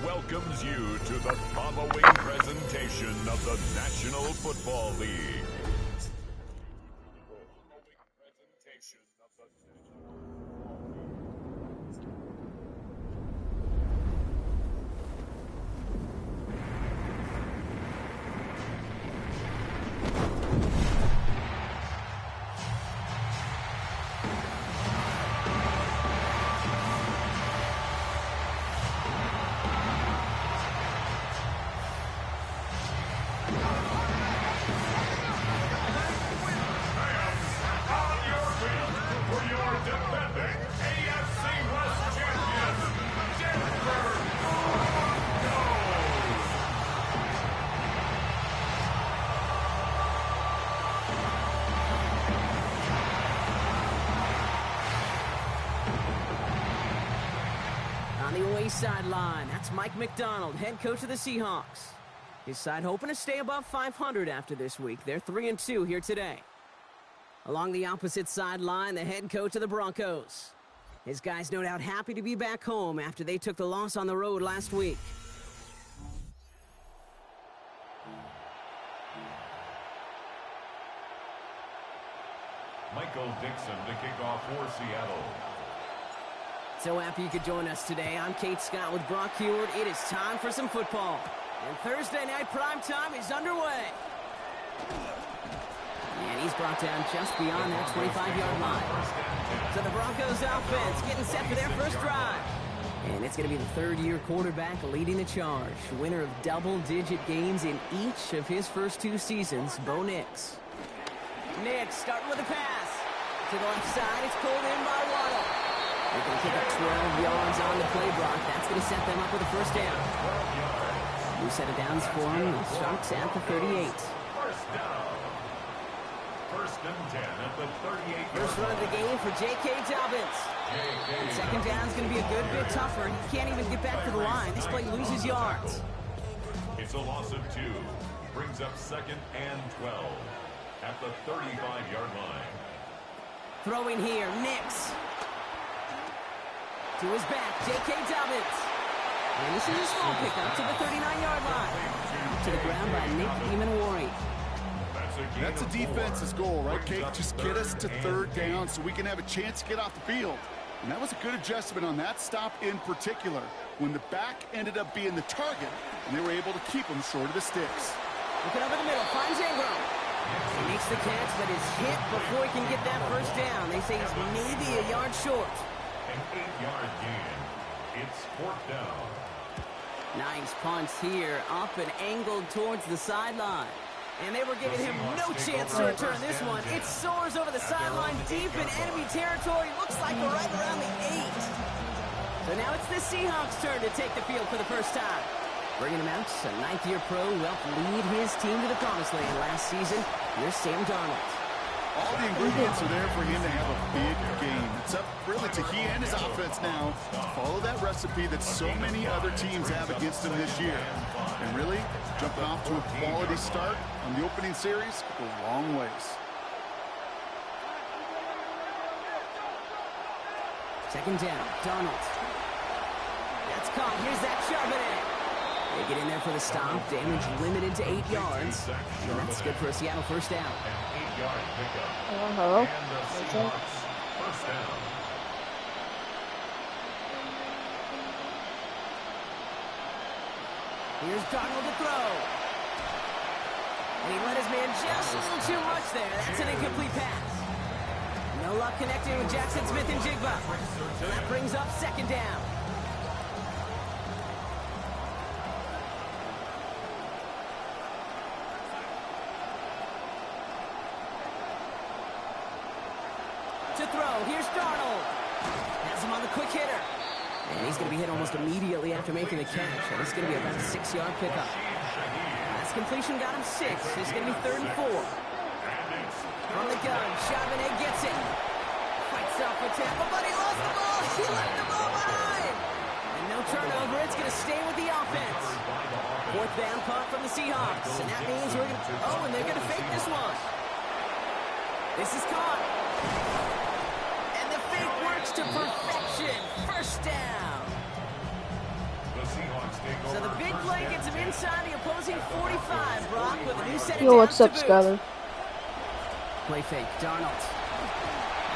welcomes you to the following presentation of the National Football League. Sideline. That's Mike McDonald, head coach of the Seahawks. His side hoping to stay above 500 after this week. They're 3-2 here today. Along the opposite sideline, the head coach of the Broncos. His guys no doubt happy to be back home after they took the loss on the road last week. Michael Dixon to kick off for Seattle. So happy you could join us today. I'm Kate Scott with Brock Heward. It is time for some football. And Thursday night prime time is underway. And he's brought down just beyond that 25-yard line. So the Broncos offense getting set for their first drive. And it's going to be the third-year quarterback leading the charge. Winner of double-digit games in each of his first two seasons, Bo Nix. Nix starting with a pass. To the left side, it's pulled in by Waddle. They're going to pick up 12 yards on the play block. That's going to set them up with a first down. New set of downs for them. The Sharks at the 38. First down. First and 10 at the 38. First run of the game for J.K. Dobbins. And second down is going to be a good bit tougher. He can't even get back to the line. This play loses yards. It's a loss of 2. Brings up second and 12 at the 35-yard line. Throwing here, Nix. To his back, J.K. Dobbins. And this is a small pickup to the 39-yard line. To the ground by Nick Emanwari. That's a defense's goal, right, Kate? Just get us to third down so we can have a chance to get off the field. And that was a good adjustment on that stop in particular, when the back ended up being the target, and they were able to keep him short of the sticks. Looking over the middle, finds Ingram. He makes the catch, but is hit before he can get that first down. They say he's maybe a yard short. An 8-yard gain. It's fourth down. Nice punch here, up and angled towards the sideline. And they were giving him no chance to return this one. It soars over the sideline deep in enemy territory. Looks like we're right around the 8. So now it's the Seahawks' turn to take the field for the first time. Bringing him out, a ninth-year pro who helped lead his team to the promised land last season. Here's Sam Darnold. All the ingredients are there for him to have a big game. It's up really to he and his offense now to follow that recipe that so many other teams have against him this year. And really, jumping off to a quality start on the opening series goes a long ways. Second down, Darnold. That's caught. Here's that Charbonnet. They get in there for the stop. Damage limited to 8 yards. And that's good for a Seattle first down. Hello. First down. Here's Darnold to throw. And he let his man just a little too much there. That's an incomplete pass. No luck connecting with Jackson Smith and Jigba. So that brings up second down. To throw, here's Darnold. Has him on the quick hitter. And he's going to be hit almost immediately after making the catch. And it's going to be about a 6-yard pickup. Last completion got him 6. It's going to be 3rd and 4. From the gun, Charbonnet gets it. Fights up for Tampa, but he lost the ball. He left the ball behind. And no turnover. It's going to stay with the offense. 4th down punt from the Seahawks. And that means we're going to... Oh, and they're going to fake this one. This is caught. And the fake works to perfection. First down. The Seahawks take inside the opposing 45, Brock, with a new set of Yo, what's up, Skyler? Play fake, Darnold.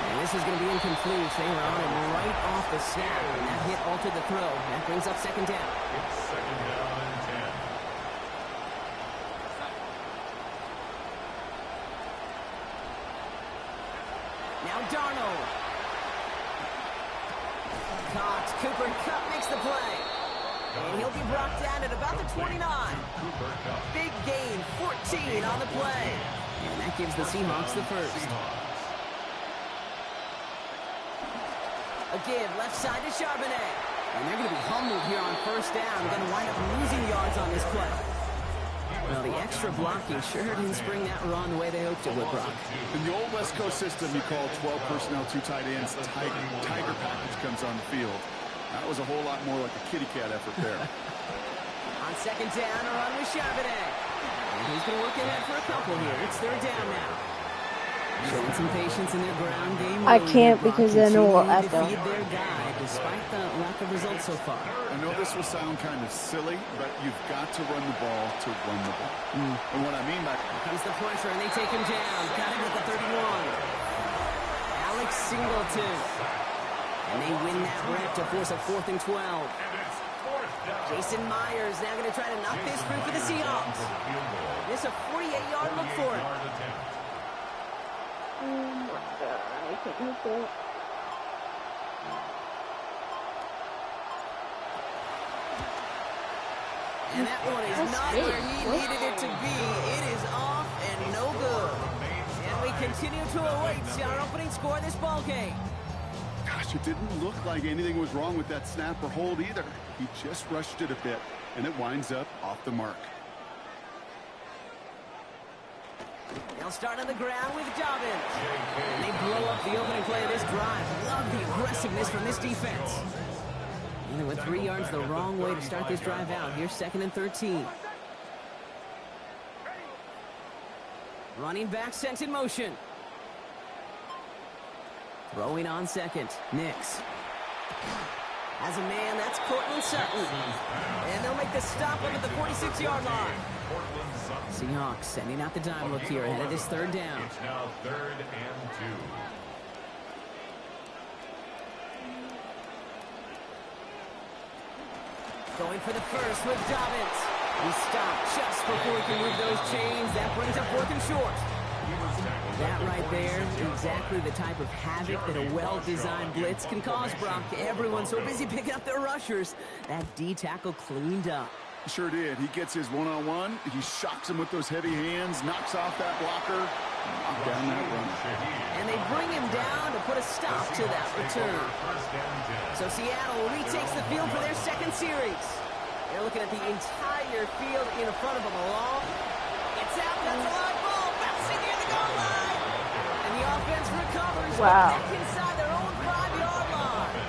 And this is going to be incomplete. They were on him right off the snap, and that hit altered the throw. That brings up second down. It's second down and 10. Now Darnold. Caught. Cooper Kupp makes the play. And he'll be brought down at about the 29. Big gain, 14 on the play. And that gives the Seahawks the first. A give left side to Charbonnet. And they're going to be humbled here on first down. They're going to wind up losing yards on this play. Well, the extra blocking sure didn't spring that run the way they hoped it would, Brock. In the old West Coast system, you call 12 personnel, 2 tight ends. Tiger package comes on the field. That was a whole lot more like a kitty cat effort there. On second down, a run with Charbonnet. And he's going to look ahead for a couple here. It's third down now. Showing some patience in their ground game. I can't because I know we'll have to. Feed their guy despite the lack of results so far. I know this will sound kind of silly, but you've got to run the ball to run the ball. And what I mean by Here comes the pressure, and they take him down. Got him at the 31. Alex Singleton. And they win that rep to force a 4th and 12. Jason Myers now going to try to knock this through for the Seahawks. This a 48-yard look for him. Oh my God, I can't help it. And that one is not where he needed it to be. It is off and no good. And we continue to await our opening score of this ball game. Gosh, it didn't look like anything was wrong with that snap or hold either. He just rushed it a bit, and it winds up off the mark. They'll start on the ground with Dobbins. And they blow up the opening play of this drive. Love the aggressiveness from this defense. And they went 3 yards the wrong way to start this drive out. Here's 2nd and 13. Running back sent in motion. Throwing on second. Nix. As a man, that's Cortland Sutton. And they'll make the stop up at the 46-yard line. Seahawks sending out the dime look here ahead of this third down. It's now 3rd and 2. Going for the first with Dobbins. He stopped just before he can move those chains. That brings up 4th and short. That right there, exactly the type of havoc that a well-designed blitz can cause, Brock. Everyone's so busy picking up their rushers. That D tackle cleaned up. Sure did. He gets his one-on-one. He shocks him with those heavy hands, knocks off that blocker, knock down that runner. And they bring him down to put a stop to that return. So Seattle retakes the field for their second series. They're looking at the entire field in front of them along. It's out. That's a live ball. Bouncing near the goal line. And the offense recovers. Wow. Back inside their own 5-yard line.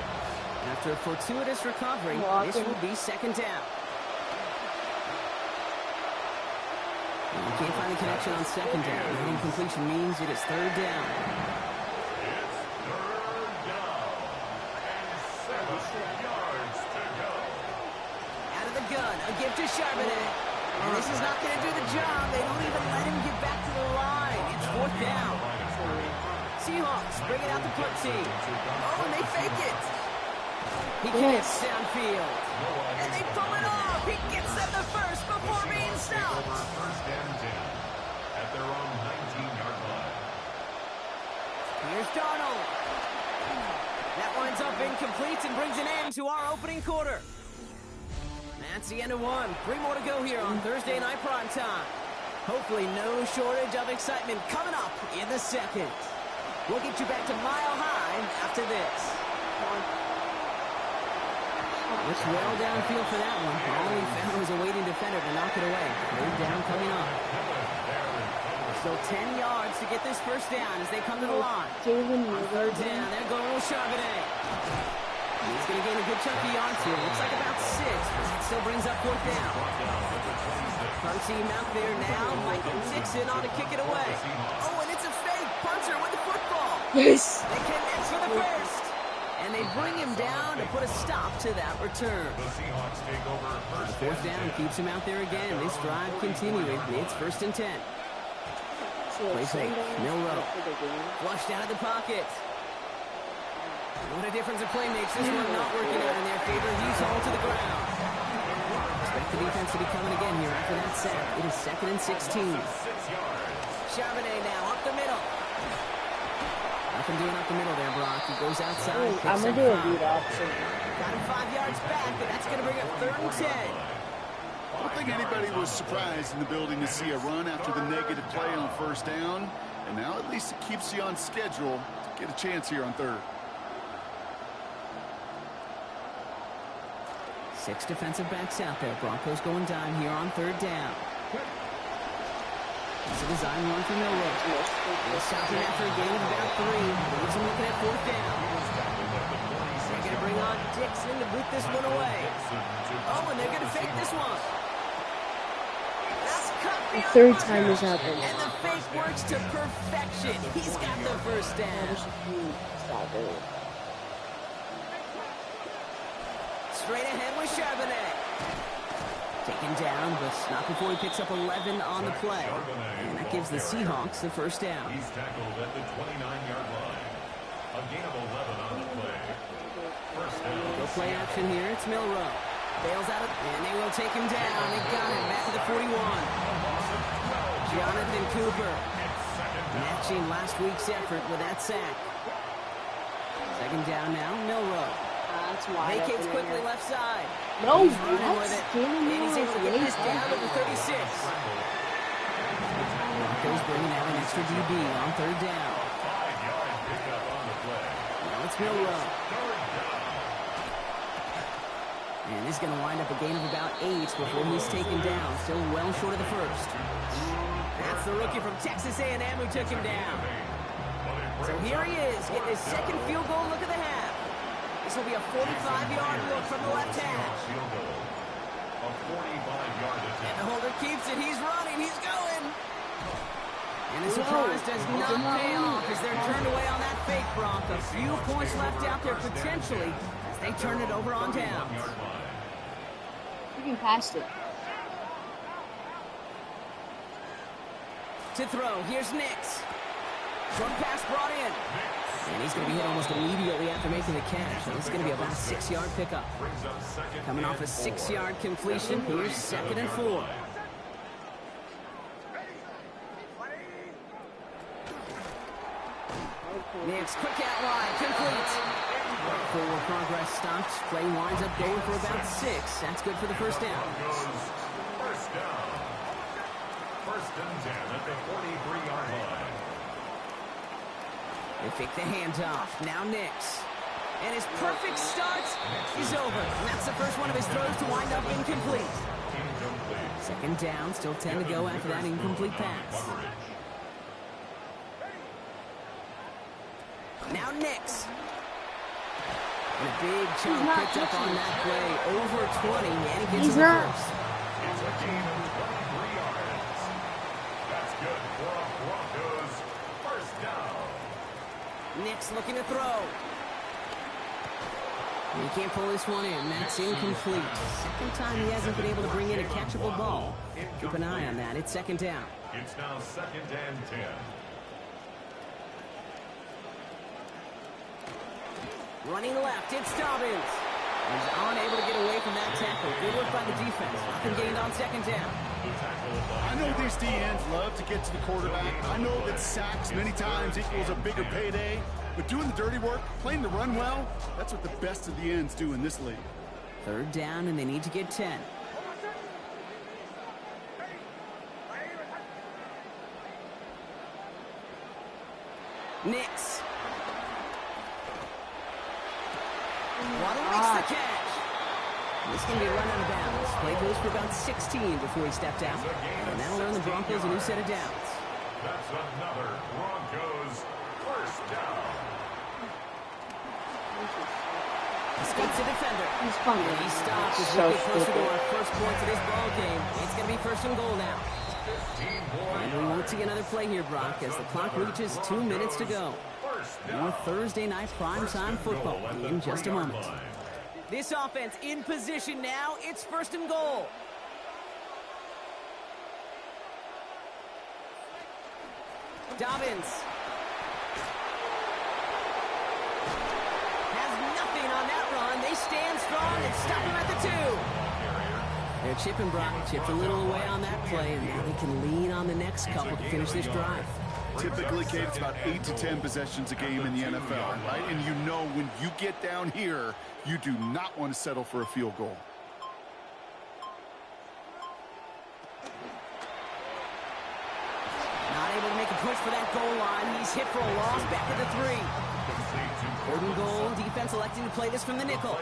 After a fortuitous recovery, this will be second down. You can't find the connection on second down. That incompletion means it is third down. It's 3rd down. And 7 yards to go. Out of the gun, a give to Charbonnet. And this is not going to do the job. They don't even let him get back to the line. It's 4th down. Seahawks bring it out the punt team. Oh, and they fake it. He gets downfield. And they pull it off. He gets them the first before being stopped. First and 10 at their own 19-yard line. Here's Darnold. That winds up incomplete and brings an end to our opening quarter. That's the end of one. 3 more to go here on Thursday night prime time. Hopefully no shortage of excitement coming up in the second. We'll get you back to Mile High after this. Looks well downfield for that one. All he found was a waiting defender to knock it away. Third down coming up. So 10 yards to get this first down as they come to the line. On third down, they're going with Charbonnet. He's going to gain a good chunk of yards here. Looks like about 6, but that still brings up 4th down. Punt team out there now. Michael Dixon on to kick it away. Oh, and it's a fake. Punter with the football. Yes. They connect for the first. And they bring him down to put a stop to that return. The Seahawks take over first Fourth down keeps him out there again. This drive continuing. It's 1st and 10. Play fake. Milroe. Flushed out of the pocket. What a difference a play makes. This one not working out in their favor. He's hauled to the ground. Expect the defense to be coming again here after that sack. It is 2nd and 16. Charbonnet now up the middle. Nothing doing up the middle there, Brock. He goes outside. I'm going to do a read option. Got him 5 yards back, but that's going to bring up 3rd and 10. I don't think anybody was surprised in the building to see a run after the negative play on 1st down. And now at least it keeps you on schedule to get a chance here on 3rd. 6 defensive backs out there. Broncos going down here on 3rd down. It's a design run for Milroe. He'll stop him after a gain of about 3. Leaves him looking at 4th down. They're going to bring on Dixon to boot this one away. Oh, and they're going to fake this one. That's cut The beyond 3rd time has buzzer. happened. And the fake works to perfection. He's got the 1st down. Stop it. Straight ahead with Charbonnet. Taken down, but not before he picks up 11 on the play. And that gives the Seahawks the 1st down. He's tackled at the 29-yard line. A gain of 11 on the play. 1st down. Go play action here. It's Milroe. Bails out, and they will take him down. They got him back to the 41. Jonathan Cooper matching last week's effort with that sack. 2nd down now, Milroe. That's wide Vacates open quickly there. left side. No, He's running with that's it. getting And he's able to get this down to the 36. Broncos bringing out an extra DB on 3rd down. 5-yard pickup on the play. Now it's Milroe. And this is going to wind up a gain of about 8 before he's taken down. Still well short of the 1st. That's the rookie from Texas A&M who took him down. So here he is, getting his 2nd field goal look of the half. This will be a 45-yard look from the left hash. Field goal. A 45-yard And attempt. the holder keeps it. He's running. He's going. And the surprise does not pay off as they're turned away on that fake, Brock. A few points left out there potentially as they turn it over on downs. You can pass it. To throw, here's Nix. Short pass brought in. And he's going to be hit almost immediately after making the catch. So it's going to be about a 6-yard pickup. Brings up 2nd Coming off a and 6-yard completion, here's 2nd and 4. Nix, quick out wide, complete. Forward progress stops. Play winds up going for about 6. That's good for the 1st down. First down. 1st and 10 at the 43-yard line. They fake the handoff. Now Nix. And his perfect start is over. And that's the first one of his throws to wind up incomplete. Incomplete. 2nd down, still 10 to go after that incomplete pass. Now Nix. And a big chunk picked up on that play. Over 20, and he gets He's to the not. 1st. It's a gain of 23 yards. That's good for a Broncos 1st down. Nix looking to throw. He can't pull this one in. That's incomplete. 2nd time he hasn't been able to bring in a catchable ball. Keep an eye on that. It's 2nd down. It's now 2nd and 10. Running left, it's Dobbins. He's unable to get away from that tackle. Good work by the defense. Nothing gained on 2nd down. I know these DNs love to get to the quarterback. I know that sacks many times equals a bigger payday. But doing the dirty work, playing the run well, that's what the best of the ends do in this league. 3rd down, and they need to get 10. Nix. Waddle makes the catch. This is going to be a run out of bounds. Play goes for about 16 before he stepped out. And that'll earn the Broncos a new set of downs. That's another Broncos 1st down. Escapes the defender. He's funny. He stops as So we get closer to stupid. our first points of this ball game. It's going to be 1st and goal now. 15 And we won't see another play here, Brock, as the clock reaches 2 minutes to go. 1st More Thursday night primetime football in just a moment. This offense in position now. It's 1st and goal. Dobbins has nothing on that run. They stand strong and stop him at the 2. They're chipping Brock. Chipped a little away on that play, and now they can lean on the next couple to finish this drive. Typically, Kate, it's about 8 to 10 possessions a game in the NFL, right? And you know when you get down here, you do not want to settle for a field goal. Not able to make a push for that goal line. He's hit for a loss back at the 3. 3rd and goal. Defense electing to play this from the nickel.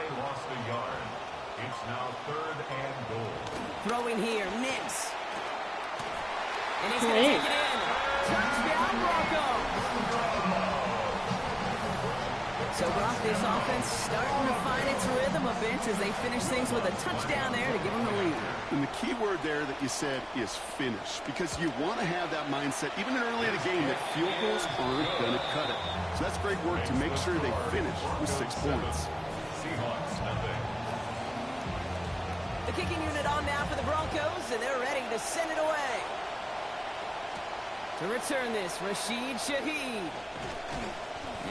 It's now 3rd and goal. Throwing here, Nix. And he's going to take it in. Touchdown, Broncos. So, Brock, this offense starting to find its rhythm a bit as they finish things with a touchdown there to give them the lead. And the key word there that you said is finish, because you want to have that mindset, even early in the game, that field goals aren't going to cut it. So that's great work to make sure they finish with 6 points. Seahawks, nothing. The kicking unit on now for the Broncos, and they're ready to send it away. To return this, Rashid Shaheed.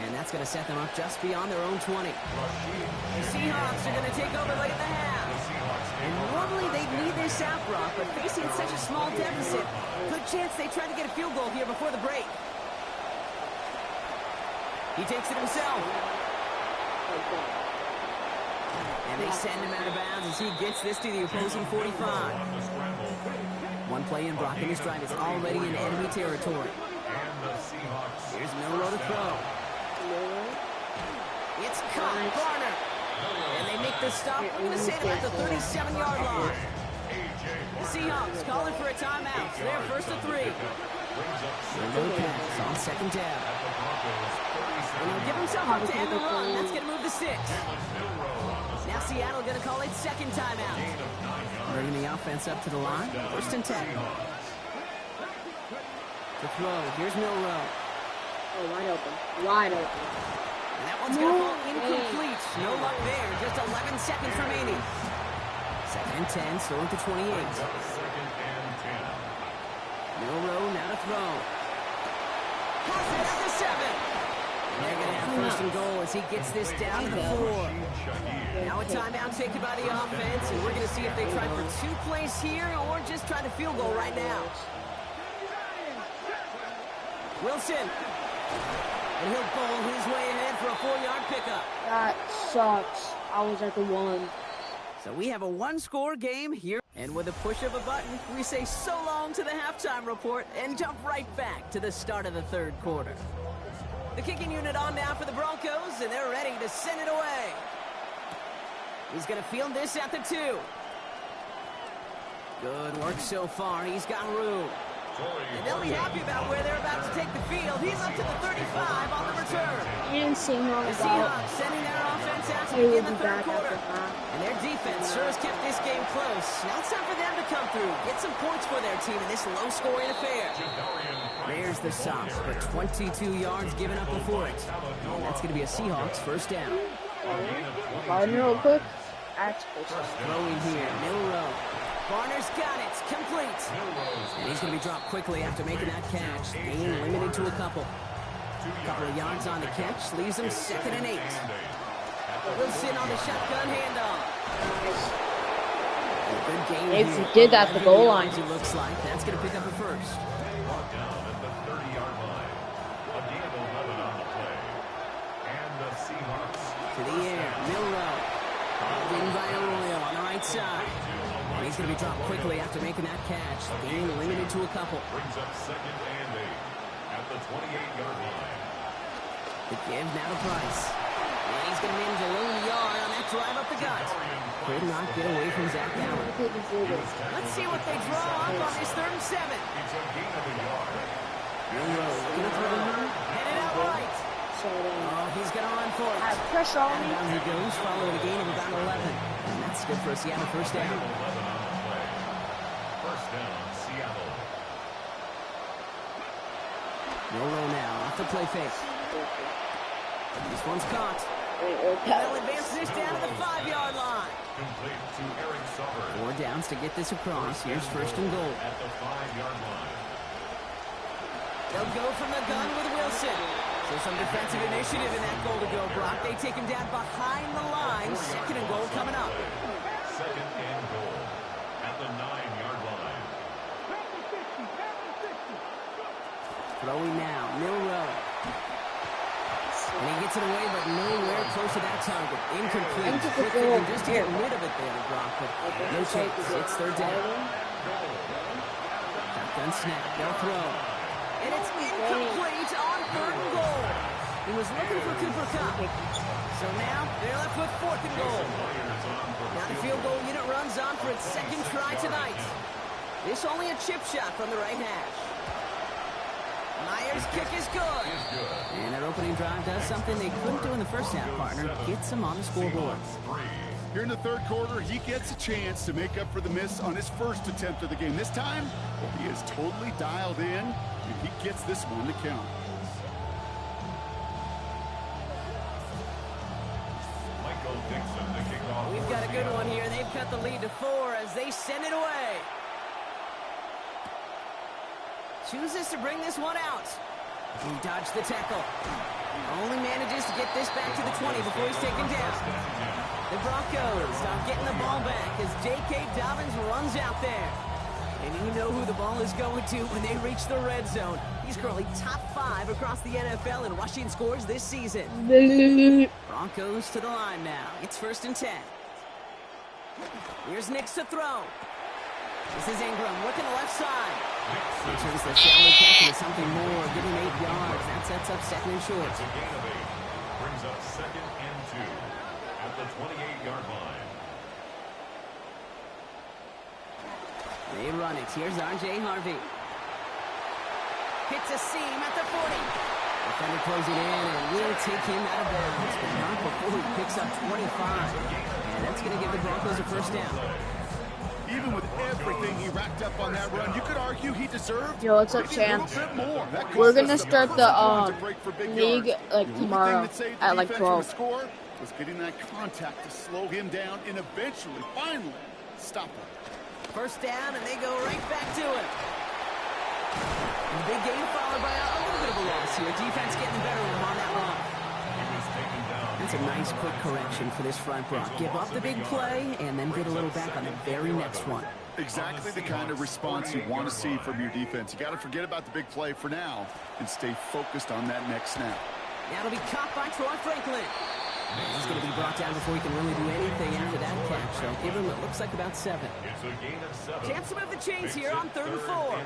And that's going to set them up just beyond their own 20. The Seahawks are going to take over late in the half. And normally they'd need their sack rock, but facing such a small deficit, good chance they try to get a field goal here before the break. He takes it himself. And they send him out of bounds as he gets this to the opposing 45. One play in, Brock in his drive is already in enemy territory. Here's Milroe to throw. It's caught, Garner. And they make the stop, I'm going to say about the 37-yard line. The Seahawks calling for a timeout. So they're 1st and 3. Milroe pass on 2nd down. And he'll give himself up to end the run. That's going to move to 6. Now Seattle going to call it 2nd timeout. Bringing the offense up to the line. 1st and 10. To throw. Here's Milroe. Oh, wide open. Wide open. And that one's going to fall incomplete. No luck there. Just 11 seconds remaining. 2nd and 10. Throwing to 28. Milroe now to throw. Passes at the 7. They're going to have 1st and goal as he gets this down to the 4. Now a timeout taken by the offense, and we're going to see if they try for 2 plays here or just try to field goal right now. Wilson. And he'll bowl his way ahead for a 4-yard pickup. That sucks. I was at the 1. So we have a 1-score game here. And with a push of a button, we say so long to the halftime report and jump right back to the start of the 3rd quarter. The kicking unit on now for the Broncos, and they're ready to send it away. He's going to field this at the 2. Good work so far. He's got room. And they'll be happy about where they're about to take the field. He's up to the 35 on the return. And The Seahawks sending their offense out to begin the 3rd quarter. And their defense sure has kept this game close. Now it's time for them to come through, get some points for their team in this low-scoring affair. There's the stop, but 22 yards given up before it. And that's going to be a Seahawks 1st down. Real quick. Throwing here, Milroe. Barner's got it, complete. And he's going to be dropped quickly after making that catch. Being limited to a couple. Couple of yards on the catch, leaves him 2nd and 8. Wilson on the shotgun handoff. A good game If here. he did that, the goal line. It looks like that's going to pick up a 1st. Brought down at the 30-yard line. A gain of 11 on the play. And the Seahawks. To the air, Milroe. Called in by Arroyo on the right side. And he's going to be dropped quickly after making that catch. Gain limited to a couple. Brings up 2nd and 8 at the 28-yard line. The give now to Price. And he's going to manage a lone yard on that drive up the gut. Could not get away from Zach Allen. Let's see what they draw up on this 3rd and 7. It's a gain of a yard. Milroe looking to throw. Headed out right. Oh, he's going to run for it. Have pressure on And me. down he goes, following a gain of about 11. And that's good for a Seattle 1st down. 11 on the play. 1st down, Seattle. Milroe now off the play fake. This one's caught. Wait, They'll advance this down to the 5-yard line. Complete to Eric Summers. 4 downs to get this across. Here's first and goal. At the 5-yard line. They'll go from the gun with Wilson. So some defensive initiative in that goal to go, Brock. They take him down behind the line. Second and goal coming up. Second and goal at the 9-yard line. Throwing now, Milrow. And he gets it away, but nowhere close to that target. Incomplete. Quick thinking just to get rid of it there, Brock, but no chance. It's third down. Shotgun snap. They'll throw. And it's incomplete on third and goal. He was looking for Cooper Kupp. So now they're left with fourth and goal. Now the field goal unit runs on for its second try tonight. This only a chip shot from the right hash. Myers' kick is good. And their opening drive does something they couldn't do in the first half, partner. Gets them on the scoreboard. Here in the third quarter, he gets a chance to make up for the miss on his first attempt of the game. This time, he is totally dialed in, and he gets this one to count. We've got a good one here. They've cut the lead to 4 as they send it away. Chooses to bring this one out. He dodged the tackle. Only manages to get this back to the 20 before he's taken down. The Broncos start getting the ball back as J.K. Dobbins runs out there. And you know who the ball is going to when they reach the red zone. He's currently top 5 across the NFL in rushing scores this season. Broncos to the line now. It's first and 10. Here's Nix to throw. This is Ingram working the left side. He turns the shallow catch into something more. Give him 8 yards. That sets up second and short. It's a gain of 8. Brings up second and 2 at the 28-yard line. They run it. Here's R.J. Harvey. Hits a seam at the 40. Defender closing in and will take him out of bounds, but not before he picks up 25. And that's going to give the Broncos a first down. Even with everything he racked up on that run, you could argue he deserved Yo, what's up, maybe champ? a little bit more. That We're cost gonna us start the the to break for big league yards. like The only tomorrow thing that saved the at like defense from a 12. Score was getting that contact to slow him down and eventually, finally, stop him. First down, and they go right back to it. Big gain followed by a little bit of a loss here. Defense getting the better of him on that run. That's a nice quick correction for this front, Brock. Give up the big play and then get a little back on the very next one. Exactly the kind of response you want to see from your defense. You got to forget about the big play for now and stay focused on that next snap. Now it'll be caught by Troy Franklin. He's going to be brought down before he can really do anything after that catch. So give him, it looks like about 7. It's a gain of 7. Chance to move the chains here on third and 4.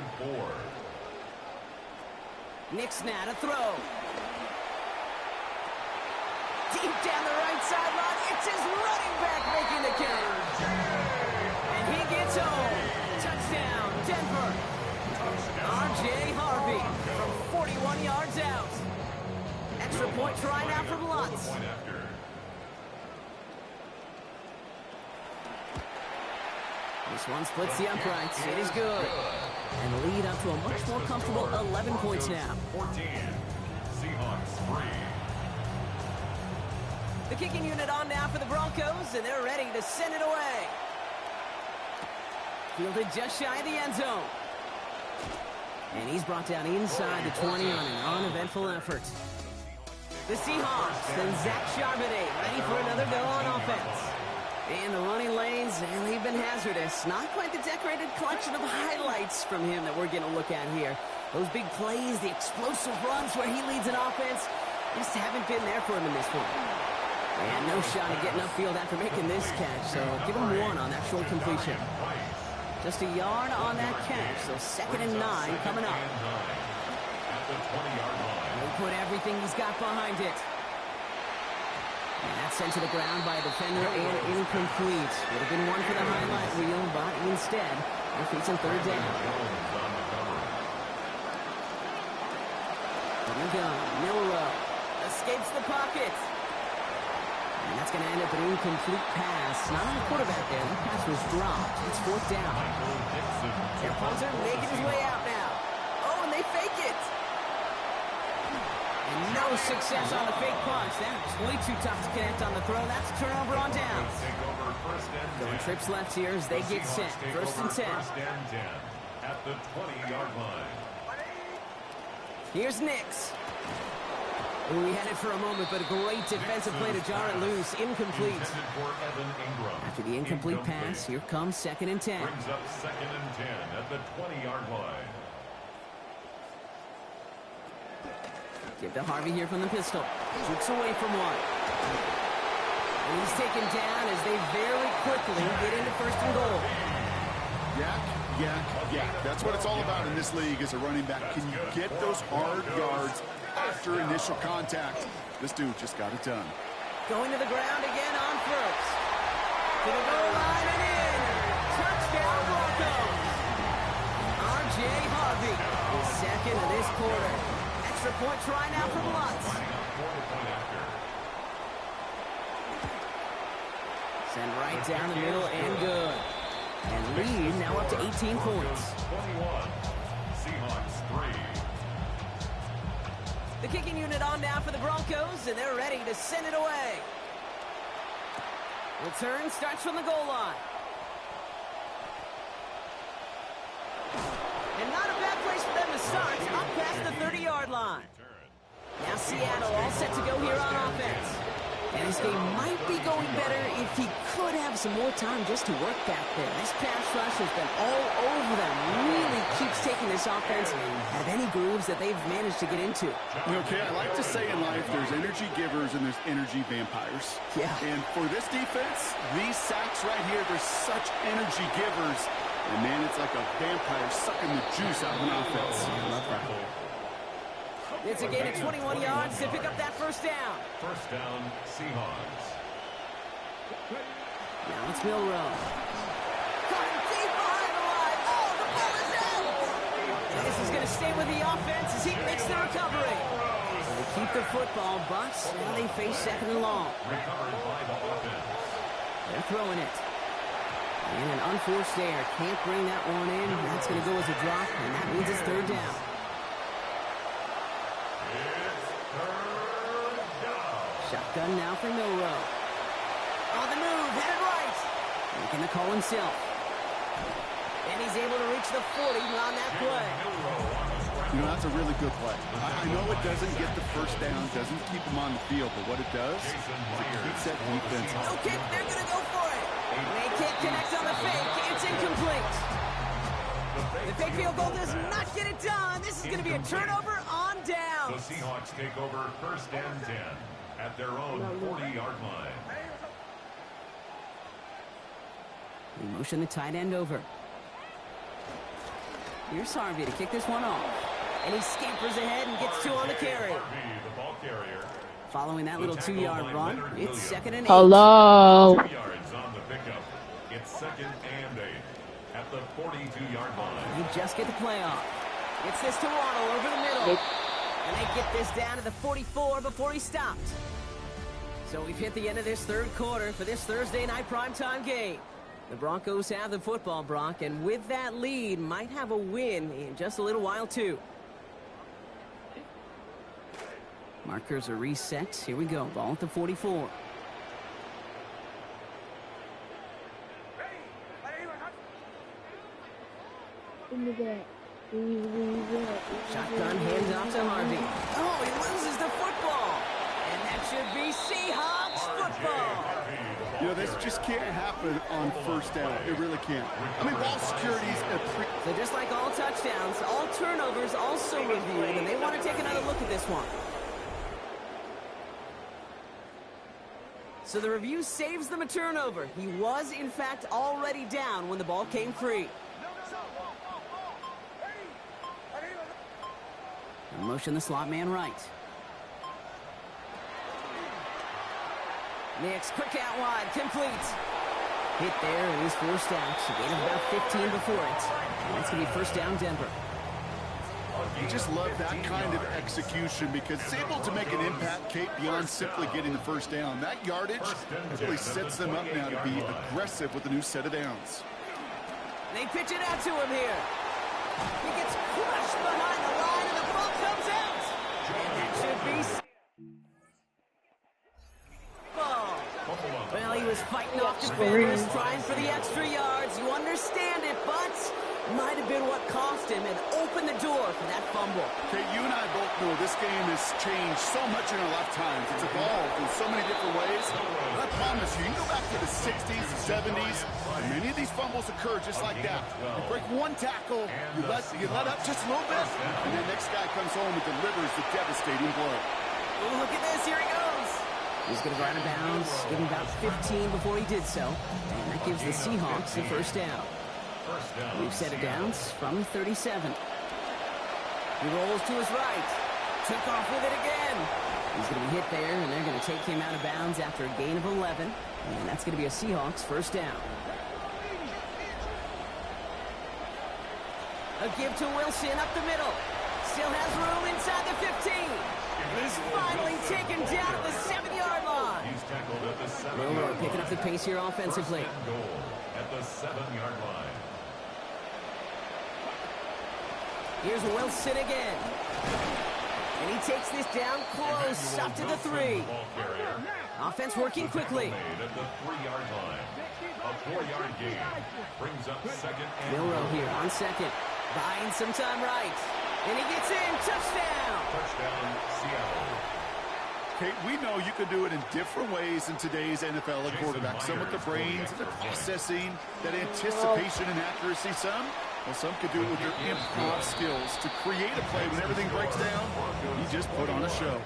Nix now to throw. Deep down the right sideline, it's his running back making the catch. And he gets home. Touchdown, Denver. R.J. Harvey from 41 yards out. Extra point try now from Lutz. This one splits the uprights. It is good. And the lead up to a much more comfortable 11 points now. 14. Seahawks 3. The kicking unit on now for the Broncos, and they're ready to send it away. Fielded just shy of the end zone. And he's brought down inside the 20 on an uneventful effort. The Seahawks, then Zach Charbonnet, ready for another go on offense. And the running lanes, and they've been hazardous. Not quite the decorated collection of highlights from him that we're going to look at here. Those big plays, the explosive runs where he leads an offense, just haven't been there for him in this one. And no shot at getting upfield after making this catch, so give him 1 on that short completion. Just a yard on that catch, so second and 9 coming up. He'll put everything he's got behind it. And that's sent to the ground by a defender and incomplete. Would have been 1 for the highlight reel, but instead, they're facing third down. From the gun, Milrow escapes the pocket. And that's going to end up an incomplete pass. Not on the quarterback there. That pass was dropped. It's fourth down. Their punter making his way out now. Oh, and they fake it. And no success on the fake punch. That's way too tough to connect on the throw. That's a turnover on downs. Going trips left here as they get set. First and 10. First and 10 at the 20-yard line. Here's Nix. Ooh, he had it for a moment, but a great defensive play to jar it loose. Incomplete. After the incomplete pass, here comes second and 10. Brings up second and 10 at the 20-yard line. Give to Harvey here from the pistol. Jukes away from one. And he's taken down as they very quickly get into first and goal. Yak. That's what it's all about in this league as a running back. Can you get those hard yards after initial contact? This dude just got it done. Going to the ground again on first. To the goal line and in. Touchdown Broncos. R.J. Harvey is second of this quarter. Extra point try now from Lutz. Send right down the middle and good. And lead now up to 18 points. 21. Seahawks 3. The kicking unit on now for the Broncos, and they're ready to send it away. Return starts from the goal line. And not a bad place for them to start, up past the 30-yard line. Now Seattle all set to go here on offense. And this game might be going better if he could have some more time just to work back there. This pass rush has been all over them. Really keeps taking this offense out of any grooves that they've managed to get into. Okay, I like to say in life there's energy givers and there's energy vampires. Yeah. And for this defense, these sacks right here, they're such energy givers. And man, it's like a vampire sucking the juice out of an offense. I love that. It's a gain of 21 yards to pick up that first down. First down, Seahawks. Now it's Milrow. Coming deep behind the line. Oh, the ball is out. And this is going to stay with the offense as he makes the recovery. So they keep the football, but now they face second and long. Recovered by the offense. They're throwing it. And an unforced error. Can't bring that one in. That's going to go as a drop, and that means it's third down. Shotgun now for Milrow. On the move, headed right. Making the call himself. And he's able to reach the 40 on that play. You know, that's a really good play. I know it doesn't get the first down, doesn't keep them on the field, but what it does is it keeps that defense. No kick, they're going to go for it. They can't connect on the fake. It's incomplete. The fake field goal does not get it done. This is going to be a turnover on down. The Seahawks take over first and 10 at their own 40-yard line. We motion the tight end over. Here's Harvey to kick this one off. And he scampers ahead and gets two on the carry. The ball carrier. Following that little 2-yard run, it's second and 8. Hello. 2 yards on the pickup. It's second and 8 at the 42-yard line. They just get the play off. Gets this to Arnold over the middle. And they get this down to the 44 before he stopped. So we've hit the end of this third quarter for this Thursday night primetime game. The Broncos have the football, Brock, and with that lead, might have a win in just a little while, too. Markers are reset. Here we go. Ball at the 44. Shotgun hands off to Harvey. Oh, he loses the football. And that should be Seahawks football. You know, this just can't happen on first down. It really can't. I mean, ball security's So just like all touchdowns, all turnovers also reviewed, and they want to take another look at this one. So the review saves them a turnover. He was, in fact, already down when the ball came free. Motion the slot man right. Nix, quick out wide, complete. Hit there, and he's forced out. A gain of about 15 before it. And that's going to be first down, Denver. You just love that kind of execution because it's able to make an impact, Kate, beyond simply getting the first down. That yardage really sets them up now to be aggressive with a new set of downs. They pitch it out to him here. He gets crushed behind the line, and the ball comes out. And that should be... ball. Well, he was fighting off defenders, trying for the extra yards. You understand it, but might have been what cost him and opened the door for that fumble. Okay, you and I both know this game has changed so much in our lifetimes. It's evolved in so many different ways. But I promise you, you can go back to the 60s, the 70s, and many of these fumbles occur just like that. You break one tackle, you let up just a little bit, and the next guy comes home and delivers the devastating blow. Ooh, look at this, here he goes. He's going to go out of bounds, getting about 15 before he did so. And that gives the Seahawks the first down. We've set it downs from 37. He rolls to his right. Took off with it again. He's going to be hit there, and they're going to take him out of bounds after a gain of 11. And that's going to be a Seahawks first down. A give to Wilson up the middle. Still has room inside the 15. And he's finally taken down at the 7-yard line. He's tackled at the 7-yard Wilmer line. picking up the pace here offensively. First and goal at the 7-yard line. Here's Wilson again. And he takes this down close, up to the 3. Offense working quickly. Made at the 3-yard line. A 4-yard gain brings up second and Milroe here on second. Buying some time right. And he gets in. Touchdown. touchdown Seattle. Okay, we know you can do it in different ways in today's NFL at quarterback. Some with the brains, the processing, that anticipation and accuracy. Some could do it with their improv skills to create a play when everything breaks down. You just put on a show.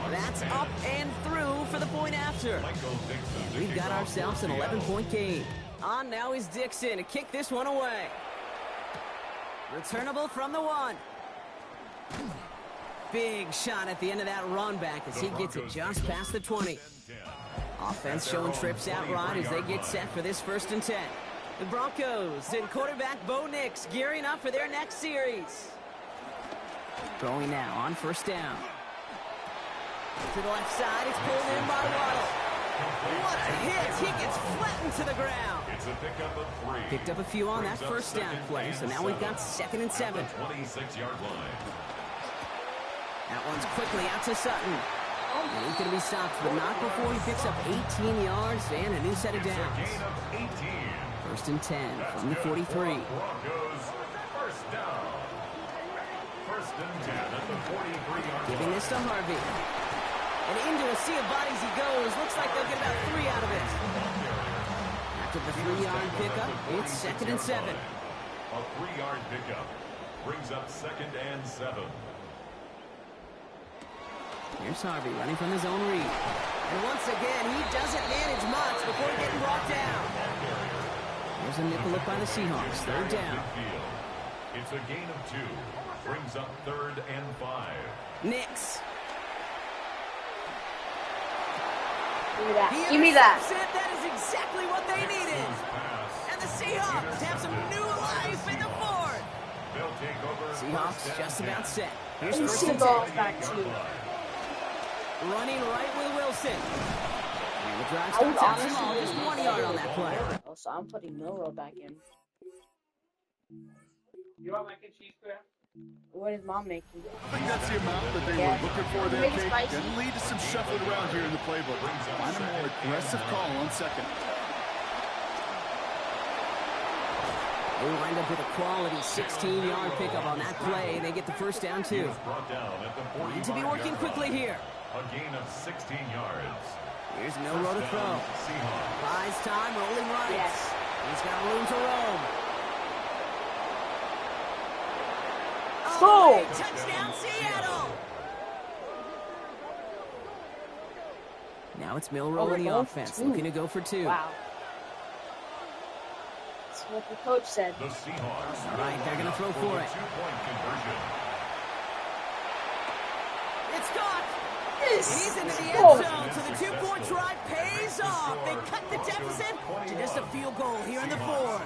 That's up and through for the point after. And we've got ourselves an 11-point game. On now is Dixon to kick this one away. Returnable from the 1. Big shot at the end of that run back as he gets it just past the 20. Offense showing trips out right as they get set for this 1st and 10. The Broncos and quarterback Bo Nix gearing up for their next series. Throwing now on 1st down. To the left side, it's pulled in by Waddle. What a hit! He gets flattened to the ground. It's a pickup of 3. Picked up a few on that 1st down play, so now we've got 2nd and 7. 26-yard line. That one's quickly out to Sutton. And he's going to be stopped, but not before he picks up 18 yards and a new set of downs. Gain of 18. 1st and 10 from the 43. Broncos first down. 1st and 10 at the 43-yard line. Giving this to Harvey. And into a sea of bodies he goes. Looks like they'll get about 3 out of it. After the 3-yard pickup, it's 2nd and 7. A 3-yard pickup brings up 2nd and 7. Here's Harvey running from his own read. And once again, he doesn't manage much before getting brought down. There's a nickel look by the Seahawks. 3rd down. It's a gain of 2. Brings up 3rd and 5. Nix. Give me that. Give me that. That is exactly what they needed. And the Seahawks have some new life in the 4th. They'll take over. Seahawks just about set. Here's And 1st and 10. ball back to you. Running right with Wilson. And the drive I would starts out honestly small, just 1 yard on that play. Oh, so I'm putting Milroe back in. You want mac and cheese, Graham? What is Mom making? I think that's the amount that they were looking for there, Make it Kate. spicy. Can lead to some shuffling around here in the playbook. Find a more aggressive call on 2nd. They wind up with a quality 16-yard pickup on that play. They get the 1st down, too. Brought down at the Need to be working quickly here. A gain of 16 yards. Here's Milroe to throw. Seahawks. Buys time, rolling right. Yes. He's got room to roam. Go! Oh, touchdown, Seattle! Now it's Milroe we're in the going offense, for 2. looking to go for 2. Wow. That's what the coach said. The Seahawks. All right, they're going to throw for it. 2-point conversion. It's caught! He's into the Oh. end zone, so the 2-point try pays off. They cut the deficit to just a field goal here in the 4th.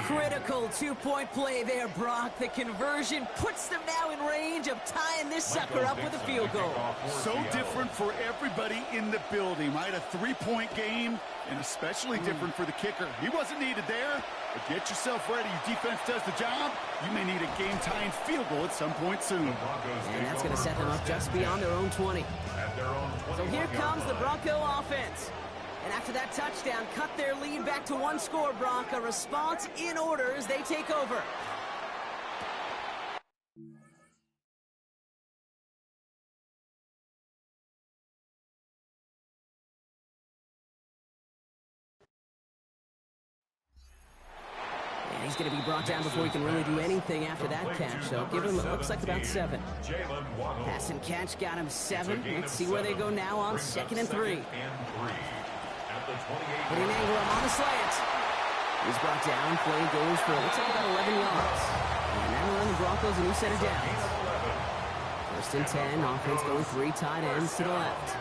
Critical 2-point play there, Brock. The conversion puts them now in range of tying this sucker up with a field goal. So different for everybody in the building, right? A 3-point game, And especially different for the kicker. He wasn't needed there, but get yourself ready. Your defense does the job. You may need a game-tying field goal at some point soon. And that's going to set them up just beyond their own 20. So here comes the Bronco offense. And after that touchdown, cut their lead back to one score, Bronco. A response in order as they take over. And he's going to be brought down before he can really do anything after that catch. So give him, it looks like about 7. Pass and catch got him 7. Let's see where they go now on 2nd and 3. Putting Ingram on the slant. He's brought down. Play goes for, looks like about 11 yards. And that'll run the Broncos a new set of downs. 1st and 10. Offense going 3 tight ends to the left.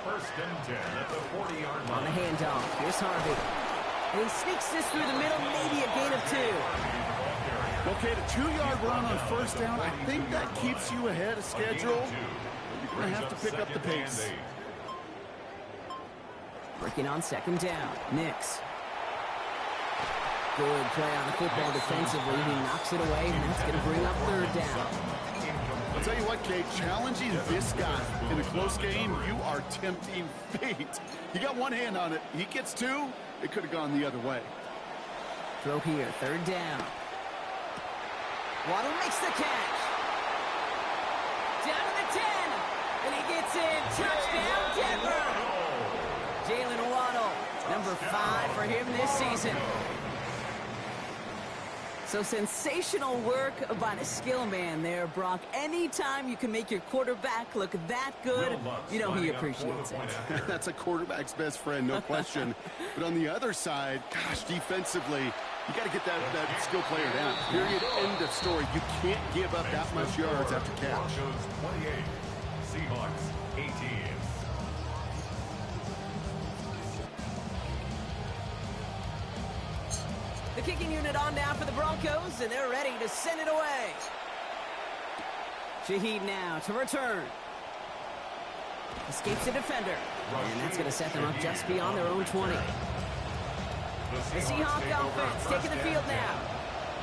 1st and 10 at the 40-yard line. On the handoff. Here's Harvey. And he sneaks this through the middle, maybe a gain of 2. Okay, the 2-yard run on 1st down, I think that keeps you ahead of schedule. You're going to have to pick up the pace. Working on 2nd down. Nix. Good play on the football defensively. He knocks it away, and that's going to bring up 3rd down. I'll tell you what, Kate, challenging this guy in a close game, you are tempting fate. He got one hand on it. He gets 2. It could have gone the other way. Throw here, 3rd down. Waddle makes the catch. Down to the 10. And he gets in. Touchdown, Denver. Jalen Waddle, number 5 for him this season. So sensational work by the skill man there, Brock. Anytime you can make your quarterback look that good, you know he appreciates it. That's a quarterback's best friend, no question. But on the other side, gosh, defensively, you got to get that skill player down. Period, end of story. You can't give up that much yards after catch. Broncos 28, Seahawks 18. The kicking unit on now for the Broncos, and they're ready to send it away. Shaheed now to return. Escapes the defender. And that's going to set them up just beyond their own 20. The Seahawks offense taking the field now.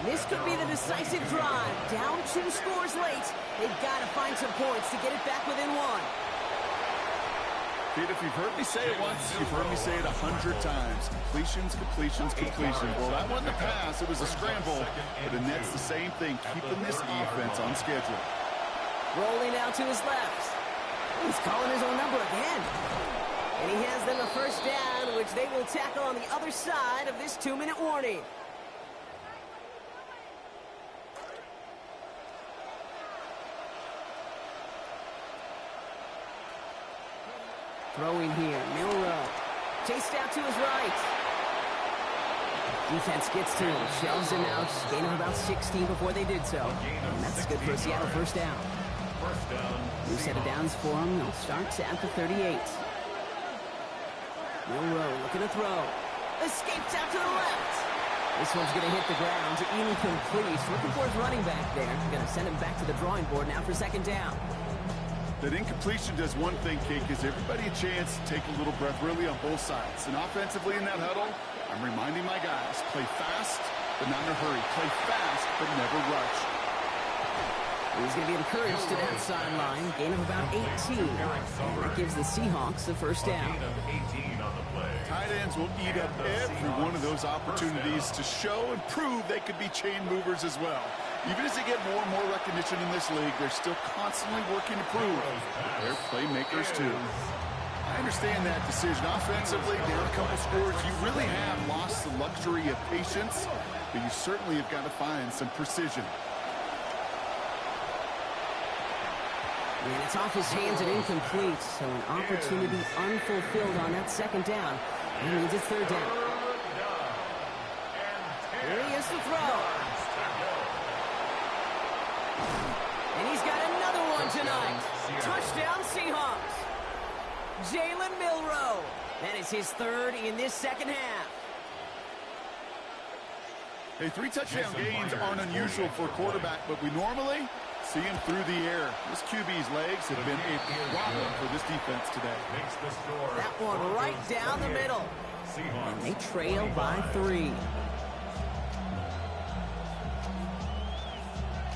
This could be the decisive drive. Down 2 scores late. They've got to find some points to get it back within 1. Dude, if you've heard me say it once, you've heard me say it 100 times. Completions, completions, completions. Well, that wasn't a pass. It was a scramble. But the Nets, the same thing, keeping this offense on schedule. Rolling out to his left. He's calling his own number again. And he has them a 1st down, which they will tackle on the other side of this 2-minute warning. Throwing here, Milrow. Chased out to his right. Defense gets to him, shoves him out. Gain of about 16 before they did so. And that's good for a Seattle 1st down. New set of downs for him. They'll start at the 38. Milrow looking to throw. Escapes out to the left. This one's going to hit the ground. Incomplete. Looking for his running back there. Going to send him back to the drawing board now for 2nd down. That incompletion does one thing, Kate, gives everybody a chance to take a little breath, really on both sides. And offensively in that huddle, I'm reminding my guys, play fast, but not in a hurry. Play fast, but never rush. He's going to be encouraged to that sideline. Gain of about 18. And that gives the Seahawks the 1st down. Tight ends will eat up every one of those opportunities to show and prove they could be chain movers as well. Even as they get more and more recognition in this league, they're still constantly working to prove they're playmakers too. I understand that decision. Offensively, there are a couple scores. You really have lost the luxury of patience, but you certainly have got to find some precision. And it's off his hands and incomplete, so an opportunity unfulfilled on that 2nd down. And means it's 3rd down. Here he is to throw. And he's got another one tonight. Touchdown Seahawks. Jalen Milrow. That is his 3rd in this 2nd half. Hey, 3 touchdown gains aren't unusual for a quarterback, but we normally see him through the air. This QB's legs have been a problem for this defense today. That one right down the middle. And they trail by 3.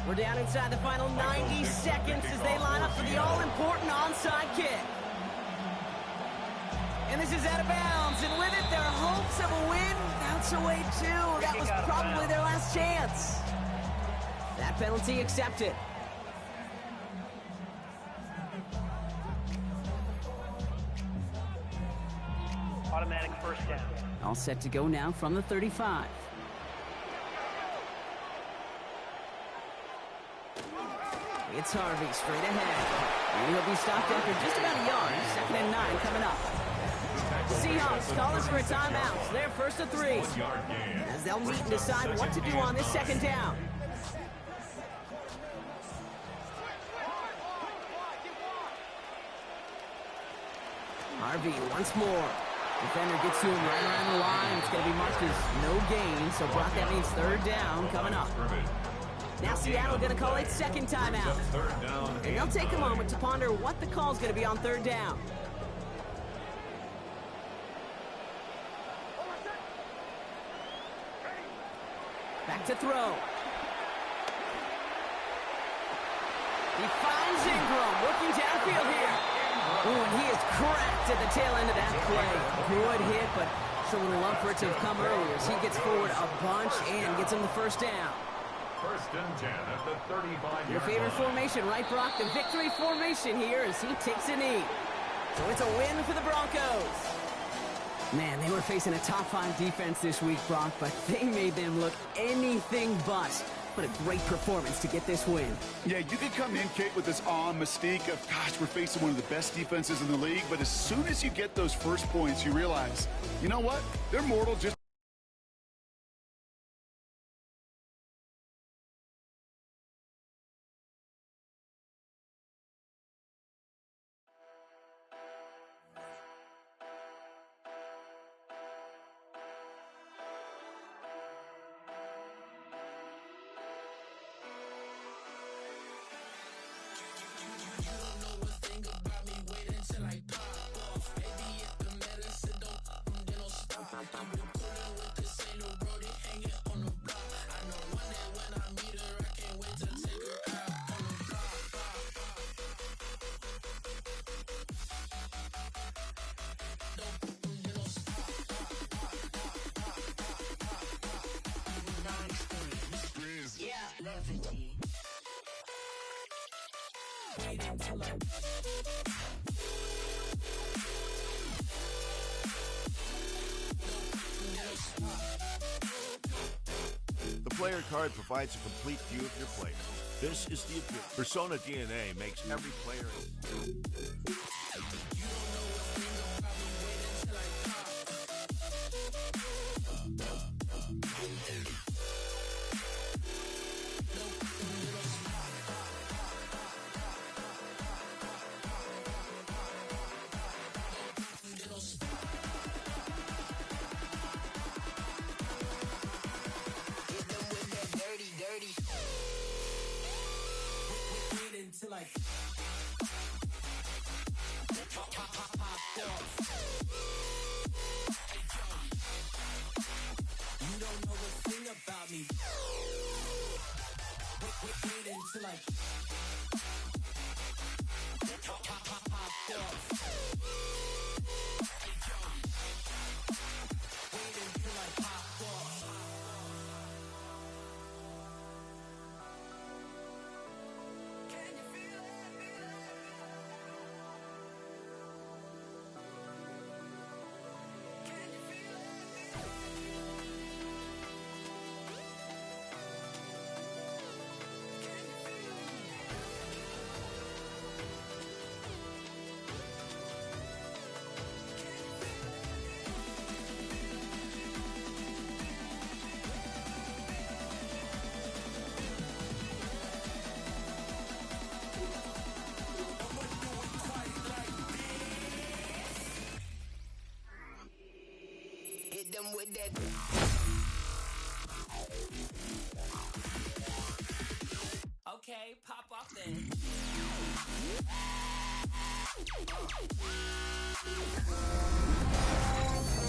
We're down inside the final 90 seconds as they line up for the all-important onside kick. And this is out of bounds, and with it, their hopes of a win bounce away too. That was probably their last chance. That penalty accepted. Automatic first down. All set to go now from the 35. It's Harvey straight ahead. And he'll be stopped after just about a yard. 2nd and 9 coming up. Seahawks call us for a timeout. They're first to 3. As they'll meet and decide what to do on this 2nd down. Harvey once more. Defender gets to him right around the line. It's going to be marked as no gain. So, Brock, that means 3rd down coming up. Now Seattle going to call it 2nd timeout. And they'll take a moment to ponder what the call is going to be on 3rd down. Back to throw. He finds Ingram working downfield here. Oh, and he is cracked at the tail end of that play. Good hit, but sure would have loved for it to have come earlier as he gets forward a bunch and gets him the 1st down. 1st and 10 at the 35-yard Your favorite line. formation, right, Brock? The victory formation here as he takes a knee. So it's a win for the Broncos. Man, they were facing a top-5 defense this week, Brock, but they made them look anything but. What a great performance to get this win. Yeah, you could come in, Kate, with this mystique of, gosh, we're facing one of the best defenses in the league, but as soon as you get those first points, you realize, you know what? They're mortal just The player card provides a complete view of your player. This is the Persona DNA makes every player.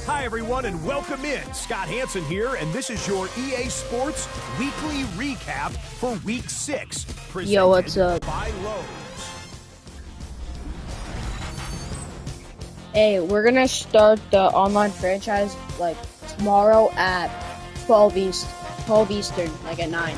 Hi, everyone, and welcome in. Scott Hansen here, and this is your EA Sports Weekly Recap for Week 6. Yo, what's up? By Lowe's. Hey, we're gonna start the online franchise like tomorrow at 12 Eastern, like at 9.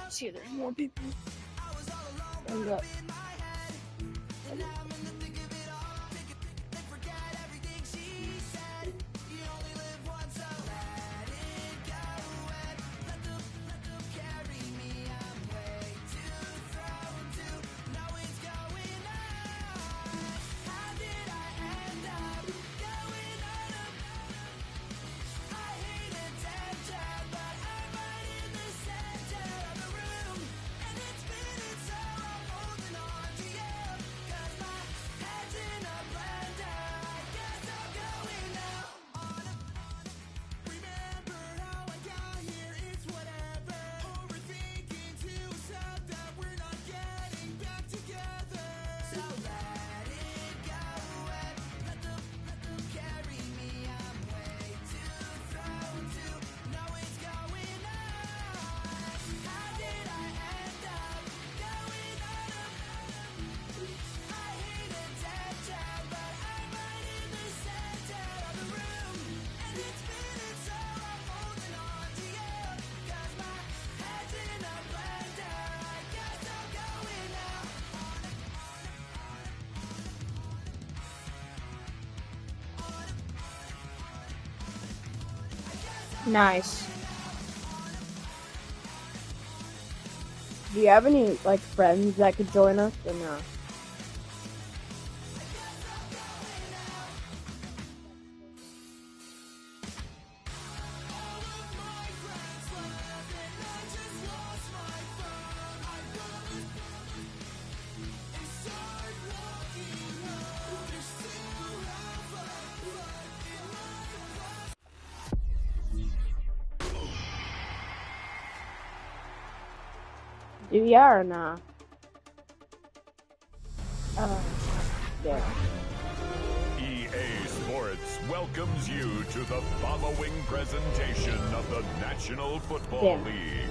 See, there's more people. Hold up. Nice. Do you have any like friends that could join us or no? Do you or nah? Yeah. EA Sports welcomes you to the following presentation of the National Football League.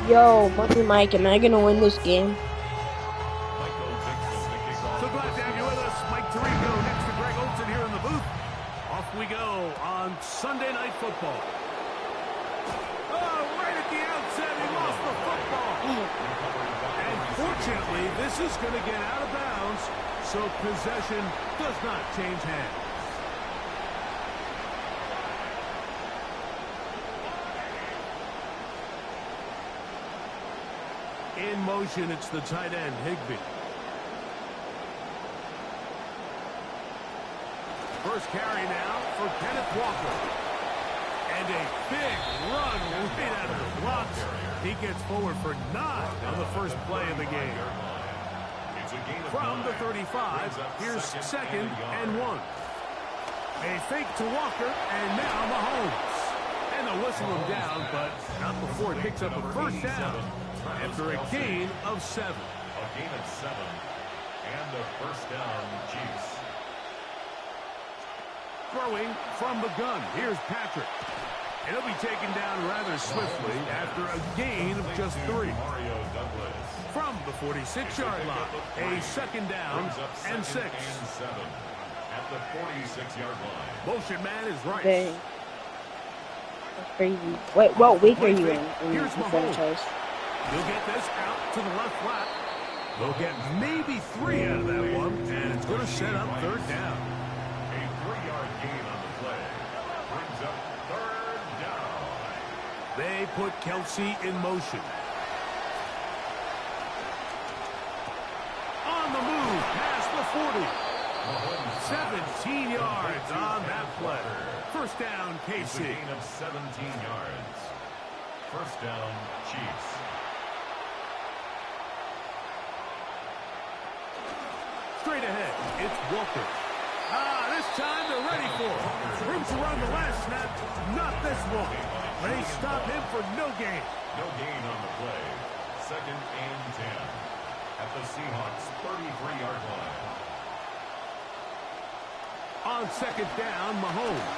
Yo, Monkey Mike, am I gonna win this game? So glad to have you with us. Mike Tirico next to Greg Olson here in the booth. Off we go on Sunday Night Football. Oh, right at the outset, he lost the football. And fortunately, this is going to get out of bounds, so possession does not change hands. In motion, it's the tight end, Higbee. First carry now for Kenneth Walker. And a big run right out of the blocks. He gets forward for 9 on the first play of the game. From the 35, here's 2nd and 1. A fake to Walker, and now Mahomes. And they'll whistle him down, but not before he picks up a first down. After a gain of 7. A gain of 7. And the first down, Chiefs. Throwing from the gun. Here's Patrick. And he'll be taken down rather swiftly after a gain of just 3. From the 46-yard line, a second down and 6. At the 46-yard line. Motion man is right. Dang. That's crazy. Wait, what week are you in Here's the Mahomes. franchise? He'll get this out to the left flat. They'll get maybe 3 out of that one, and it's going to set up third down. A 3-yard gain on the play. Brings up third down. They put Kelsey in motion. On the move, past the 40. 17 yards on that play. First down, It's a KC. gain of 17 yards. First down, Chiefs. Straight ahead, it's Walker. This time they're ready for it. Room to run the last snap, not this one. They stop him for no gain. No gain on the play. Second and 10. At the Seahawks' 33-yard line. On second down, Mahomes.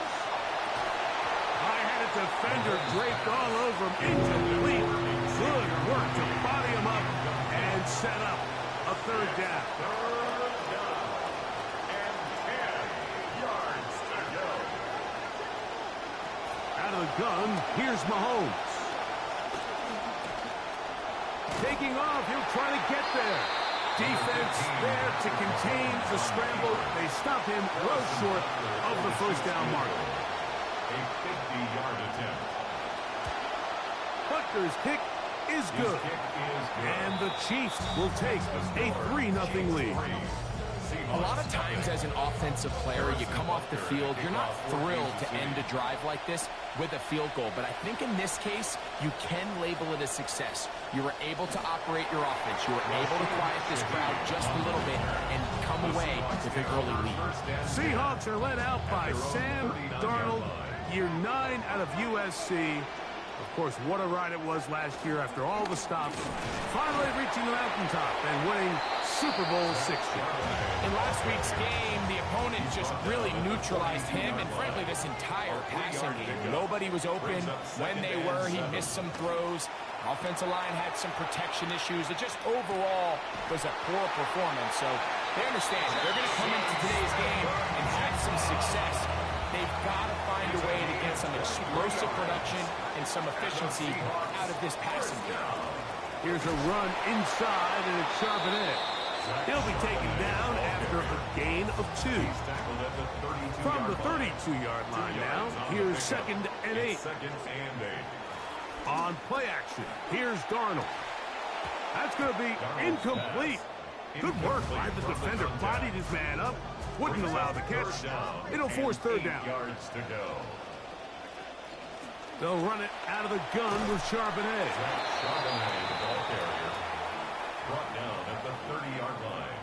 High-headed defender draped all over him. Incomplete. Good work to body him up and set up a third down. Third down. And 10 yards to go. Out of the gun, here's Mahomes. Taking off, he'll try to get there. Defense there to contain the scramble. They stop him well short of the first down mark. A 50-yard attempt. Butker's kick is His good. kick is good. And the Chiefs will take a 3-0 lead. A lot of times as an offensive player, you come off the field, you're not thrilled to end a drive like this with a field goal. But I think in this case, you can label it a success. You were able to operate your offense. You were able to quiet this crowd just a little bit and come away with an early lead. Seahawks are led out by Sam Darnold, year 9 out of USC. Of course, what a ride it was last year after all the stops. Finally reaching the mountaintop and winning Super Bowl 60. In last week's game, the opponent just really neutralized him and, frankly, this entire passing game. Nobody was open. When they were, he missed some throws. Offensive line had some protection issues. It just overall was a poor performance. So they understand that they're going to come into today's game and have some success. They've got to find a way to get some explosive production and some efficiency out of this passing game. Here's a run inside, and it's Charbonnet. He'll be taken down after a gain of 2. From the 32-yard line now, here's second and 8. Second and 8. On play action, here's Darnold. That's going to be incomplete. Good work by the defender. Bodied his man up. Wouldn't allow the catch. It'll force third down. 8 yards to go. They'll run it out of the gun with Charbonnet. Charbonnet, the ball carrier, brought down at the 30-yard line.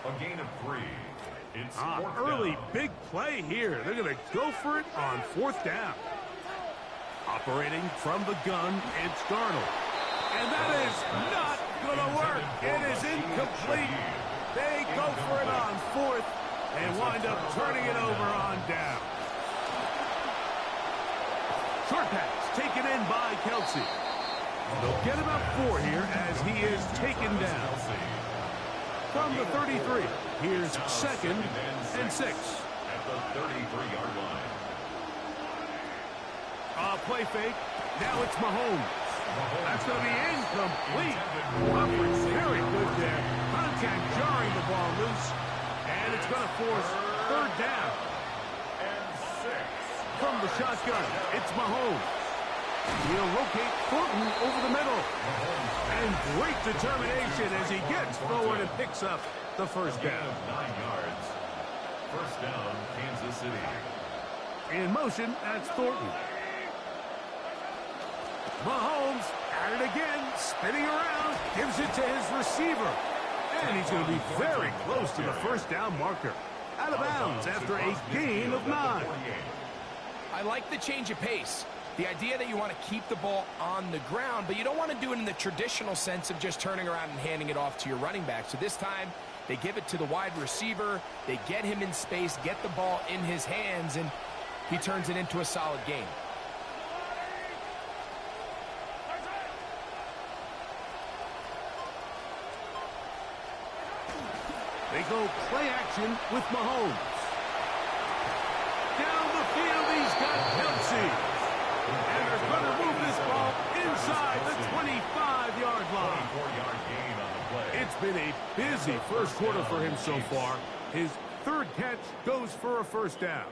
A gain of 3. It's fourth Early down. big play here. They're going to go for it on fourth down. Operating from the gun, it's Darnold. And that is not going to work. It is incomplete. They go for it on fourth and wind up turning it over on down. Short pass taken in by Kelsey. They'll get about 4 here as he is taken down. From the 33, here's second and 6. At the 33-yard line. Play fake. Now it's Mahomes. That's going to be incomplete. Coverage very good there. Contact jarring the ball loose. And it's going to force third down. And 6. From the shotgun, it's Mahomes. He'll locate Thornton over the middle. And great determination as he gets forward and picks up the first Gain down. of 9 yards. First down, Kansas City. In motion, that's Thornton. Mahomes at it again, spinning around, gives it to his receiver. And he's going to be very close to the first down marker. Out of bounds after a gain of 9. I like the change of pace. The idea that you want to keep the ball on the ground, but you don't want to do it in the traditional sense of just turning around and handing it off to your running back. So this time, they give it to the wide receiver. They get him in space, get the ball in his hands, and he turns it into a solid gain. They go play action with Mahomes. Down the field, he's got Kelsey. And they're going to move this ball inside the 25-yard line. It's been a busy first quarter for him so far. His third catch goes for a first down.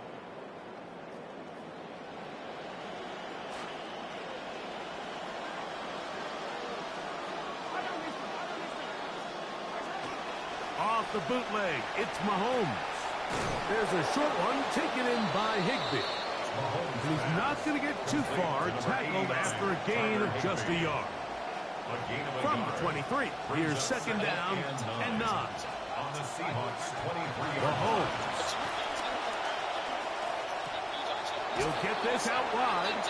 Off the bootleg, it's Mahomes. There's a short one taken in by Higbee. He's not going to get too far, tackled after a gain of just a yard. From the 23, here's second down and 9. Mahomes. He'll get this out wide.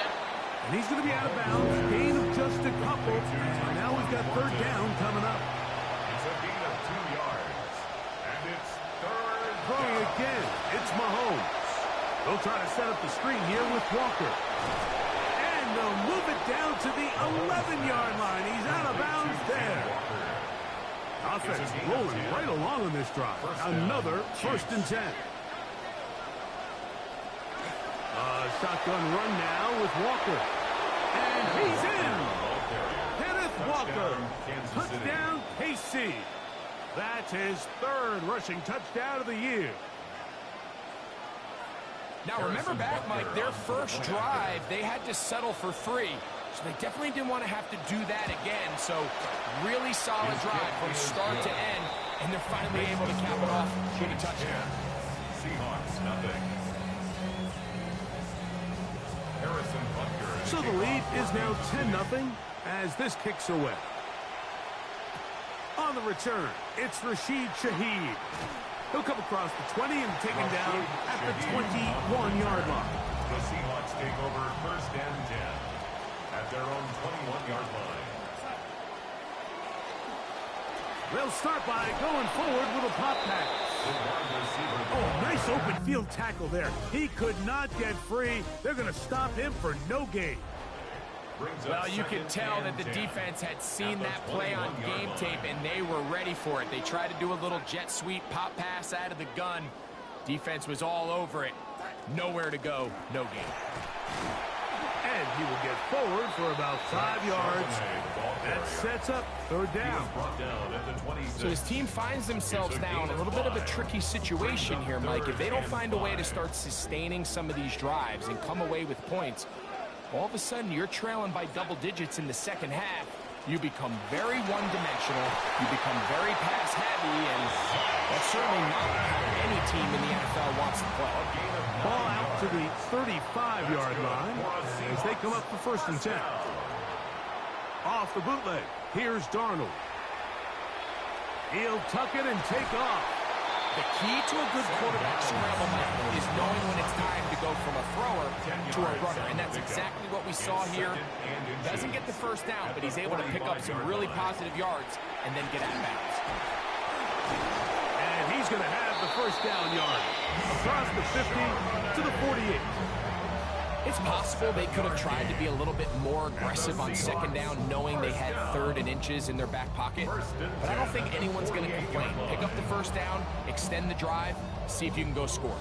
And he's going to be out of bounds. Gain of just a couple. And now we've got third down coming up. It's a gain of 2 yards. And it's third. Throwing again. It's Mahomes. They'll try to set up the screen here with Walker. And they'll move it down to the 11-yard line. He's out of bounds there. Offense rolling right along on this drive. Another first and 10. Shotgun run now with Walker. And he's in. Kenneth Walker. Touchdown, KC. That's his third rushing touchdown of the year. Now, remember back, Mike, their first drive, they had to settle for 3. So they definitely didn't want to have to do that again. So really solid drive from start to end. And they're finally able to cap it off with a touchdown. Seahawks, nothing. So the lead is now 10-0 as this kicks away. On the return, it's Rashid Shaheed. He'll come across the 20 and taken down at the 21-yard line. The Seahawks take over first and 10 at their own 21-yard line. They'll start by going forward with a pop pass. Oh, nice open field tackle there. He could not get free. They're going to stop him for no gain. Well, you can tell that the defense had seen that play on game tape, and they were ready for it. They tried to do a little jet sweep pop pass out of the gun. Defense was all over it. Nowhere to go, no gain. And he will get forward for about 5 yards. That sets up third down. So his team finds themselves now in a little bit of a tricky situation here, Mike. If they don't find a way to start sustaining some of these drives and come away with points, all of a sudden you're trailing by double digits in the second half. You become very one-dimensional. You become very pass-heavy, and that's certainly not how any team in the NFL wants to play. Ball out to the 35-yard line as they come up for first and 10. Off the bootleg, here's Darnold. He'll tuck it and take off. The key to a good quarterback scramble is knowing when it's time to go from a thrower to a runner, and that's exactly what we saw here. Doesn't get the first down, but he's able to pick up some really positive yards and then get out of bounds. And he's going to have the first down yard across the 50 to the 48. It's possible they could have tried to be a little bit more aggressive on second down, knowing they had 3rd and inches in their back pocket. But I don't think anyone's going to complain. Pick up the first down, extend the drive, see if you can go score.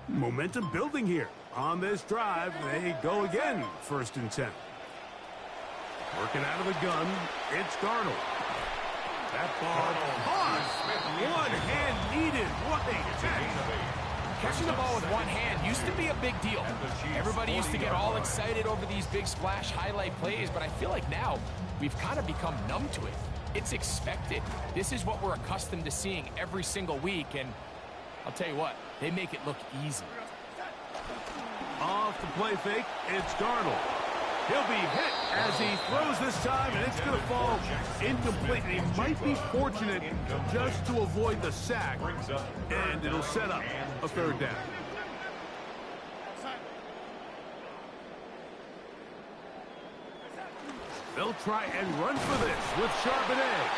Momentum building here. On this drive, they go again, first and 10. Working out of the gun, it's Darnold. That ball caught. One hand needed. What a catch. Catching the ball with one hand used to be a big deal. Everybody used to get all excited over these big splash highlight plays, but I feel like now we've kind of become numb to it. It's expected. This is what we're accustomed to seeing every single week, and I'll tell you what, they make it look easy. Off the play fake, it's Darnold. He'll be hit as he throws this time, and it's going to fall incomplete. And he might be fortunate just to avoid the sack, and it'll set up a third down. They'll try and run for this with Charbonnet.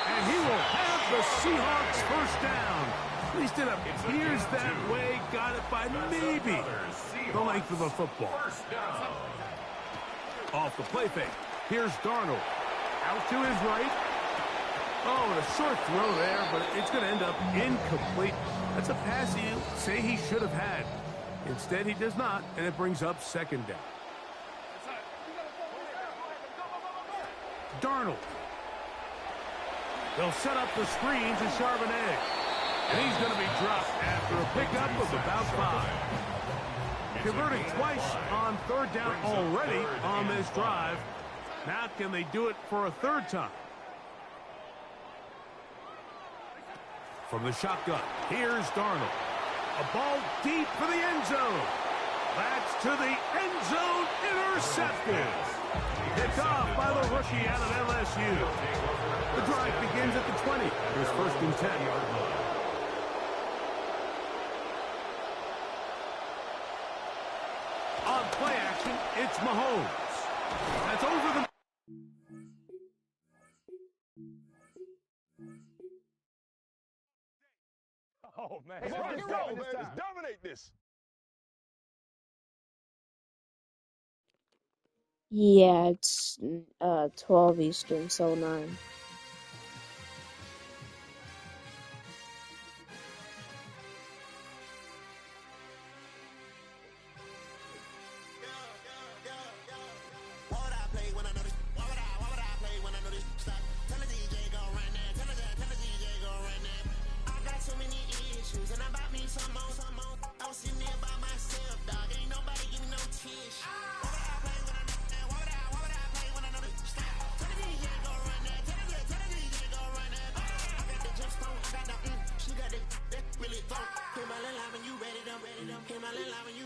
And he will have the Seahawks first down. At least it appears that way. Got it by maybe the length of a football. Off the play fake. Here's Darnold. Out to his right. Oh, and a short throw there, but it's going to end up incomplete. That's a pass you say he should have had. Instead, he does not, and it brings up second down. Darnold. They'll set up the screen to Charbonnet. And he's going to be dropped after a pickup of about 5. Converted twice on third down already on this drive. Now can they do it for a third time? From the shotgun, here's Darnold. A ball deep for the end zone. That's to the end zone, intercepted. Picked off by the rookie out of LSU. The drive begins at the 20. Here's 1st and 10. On play action, it's Mahomes. That's over the... Oh, man. Let's go, man. Let's dominate this. Yeah, it's 12 Eastern, so 9. Hit my line when you ready, them. Hit my line when you